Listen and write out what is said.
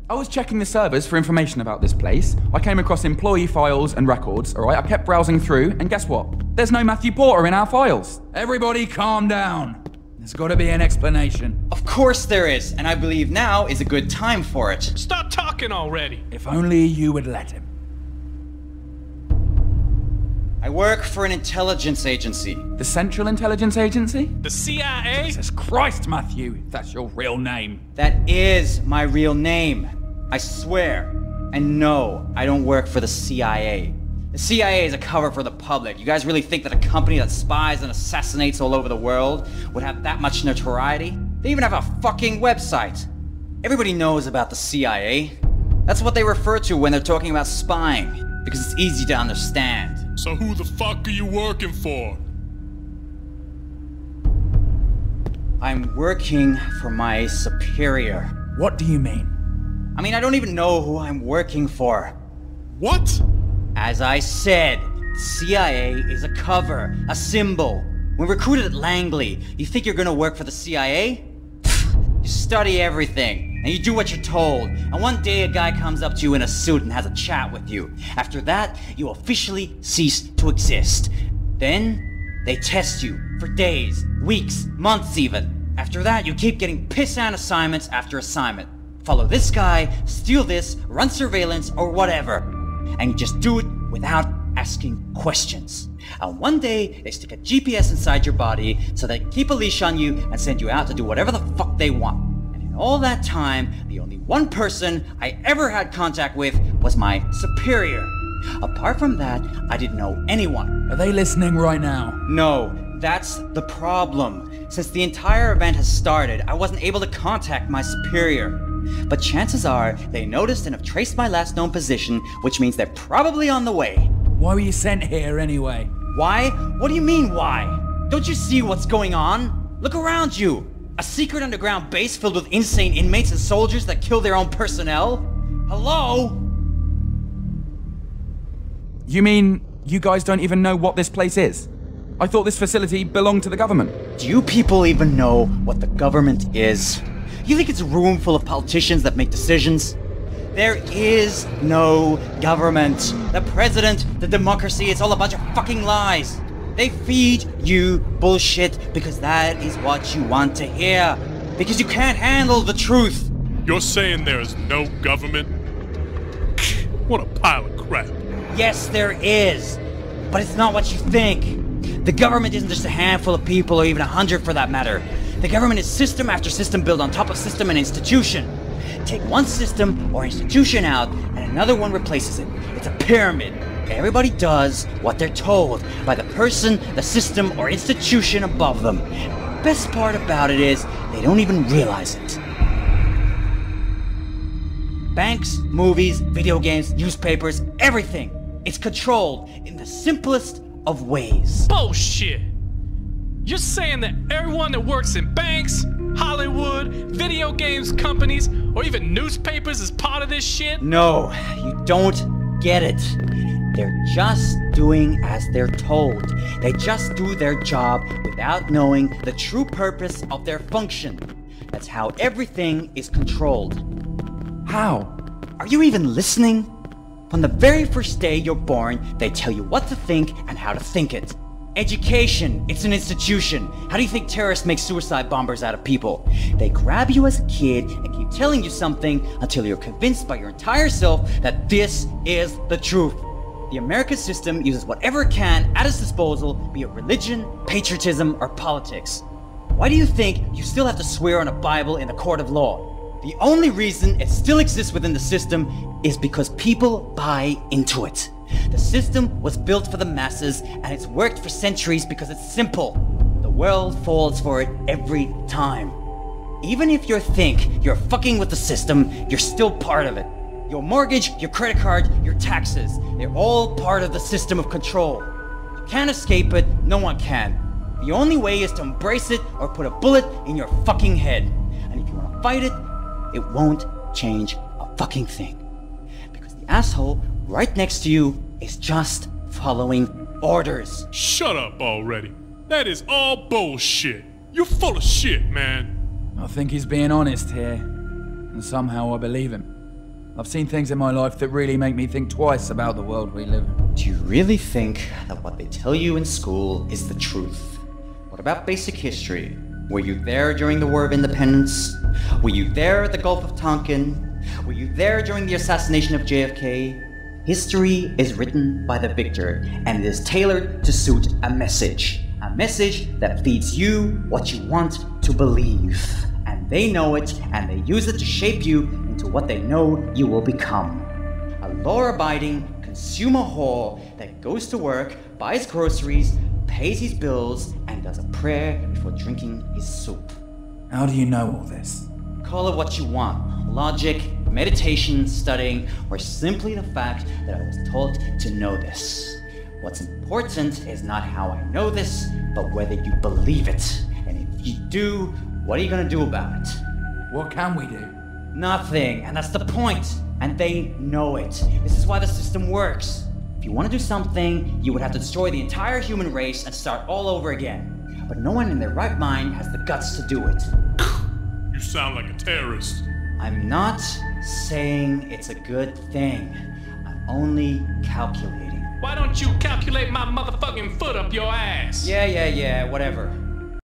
I was checking the servers for information about this place. I came across employee files and records, alright? I kept browsing through, and guess what? There's no Matthew Porter in our files. Everybody calm down. There's gotta be an explanation. Of course there is, and I believe now is a good time for it. Stop talking already. If only you would let him. I work for an intelligence agency. The Central Intelligence Agency? The CIA? Jesus Christ, Matthew, if that's your real name. That is my real name. I swear. And no, I don't work for the CIA. The CIA is a cover for the public. You guys really think that a company that spies and assassinates all over the world would have that much notoriety? They even have a fucking website. Everybody knows about the CIA. That's what they refer to when they're talking about spying, because it's easy to understand. So who the fuck are you working for? I'm working for my superior. What do you mean? I mean, I don't even know who I'm working for. What? As I said, the CIA is a cover, a symbol. When recruited at Langley, you think you're gonna work for the CIA? You study everything, and you do what you're told, and one day a guy comes up to you in a suit and has a chat with you. After that, you officially cease to exist. Then, they test you for days, weeks, months even. After that, you keep getting piss-and assignments after assignment. Follow this guy, steal this, run surveillance, or whatever. And you just do it without asking questions. And one day, they stick a GPS inside your body so they keep a leash on you and send you out to do whatever the fuck they want. And in all that time, the only one person I ever had contact with was my superior. Apart from that, I didn't know anyone. Are they listening right now? No, that's the problem. Since the entire event has started, I wasn't able to contact my superior. But chances are, they noticed and have traced my last known position, which means they're probably on the way. Why were you sent here anyway? Why? What do you mean, why? Don't you see what's going on? Look around you! A secret underground base filled with insane inmates and soldiers that kill their own personnel? Hello? You mean you guys don't even know what this place is? I thought this facility belonged to the government. Do you people even know what the government is? You think it's a room full of politicians that make decisions? There is no government. The president, the democracy, it's all a bunch of fucking lies. They feed you bullshit because that is what you want to hear. Because you can't handle the truth. You're saying there is no government? What a pile of crap. Yes, there is. But it's not what you think. The government isn't just a handful of people, or even 100 for that matter. The government is system after system built on top of system and institution. Take one system or institution out, and another one replaces it. It's a pyramid. Everybody does what they're told by the person, the system, or institution above them. The best part about it is, they don't even realize it. Banks, movies, video games, newspapers, everything. It's controlled in the simplest of ways. Bullshit! You're saying that everyone that works in banks, Hollywood, video games companies, or even newspapers is part of this shit? No, you don't get it. They're just doing as they're told. They just do their job without knowing the true purpose of their function. That's how everything is controlled. How? Are you even listening? From the very first day you're born, they tell you what to think and how to think it. Education, it's an institution. How do you think terrorists make suicide bombers out of people? They grab you as a kid and keep telling you something until you're convinced by your entire self that this is the truth. The American system uses whatever it can at its disposal, be it religion, patriotism, or politics. Why do you think you still have to swear on a Bible in the court of law? The only reason it still exists within the system is because people buy into it. The system was built for the masses, and it's worked for centuries because it's simple. The world falls for it every time. Even if you think you're fucking with the system, you're still part of it. Your mortgage, your credit card, your taxes, they're all part of the system of control. You can't escape it, no one can. The only way is to embrace it or put a bullet in your fucking head. And if you want to fight it, it won't change a fucking thing. Because the asshole right next to you is just following orders. Shut up already. That is all bullshit. You're full of shit, man. I think he's being honest here, and somehow I believe him. I've seen things in my life that really make me think twice about the world we live in. Do you really think that what they tell you in school is the truth? What about basic history? Were you there during the War of Independence? Were you there at the Gulf of Tonkin? Were you there during the assassination of JFK? History is written by the victor, and it is tailored to suit a message. A message that feeds you what you want to believe. And they know it, and they use it to shape you into what they know you will become. A law-abiding consumer whore that goes to work, buys groceries, pays his bills, and does a prayer before drinking his soup. How do you know all this? Call it what you want. Logic, meditation, studying, or simply the fact that I was taught to know this. What's important is not how I know this, but whether you believe it. And if you do, what are you gonna do about it? What can we do? Nothing, and that's the point. And they know it. This is why the system works. If you want to do something, you would have to destroy the entire human race and start all over again. But no one in their right mind has the guts to do it. You sound like a terrorist. I'm not saying it's a good thing. I'm only calculating. Why don't you calculate my motherfucking foot up your ass? Yeah, whatever.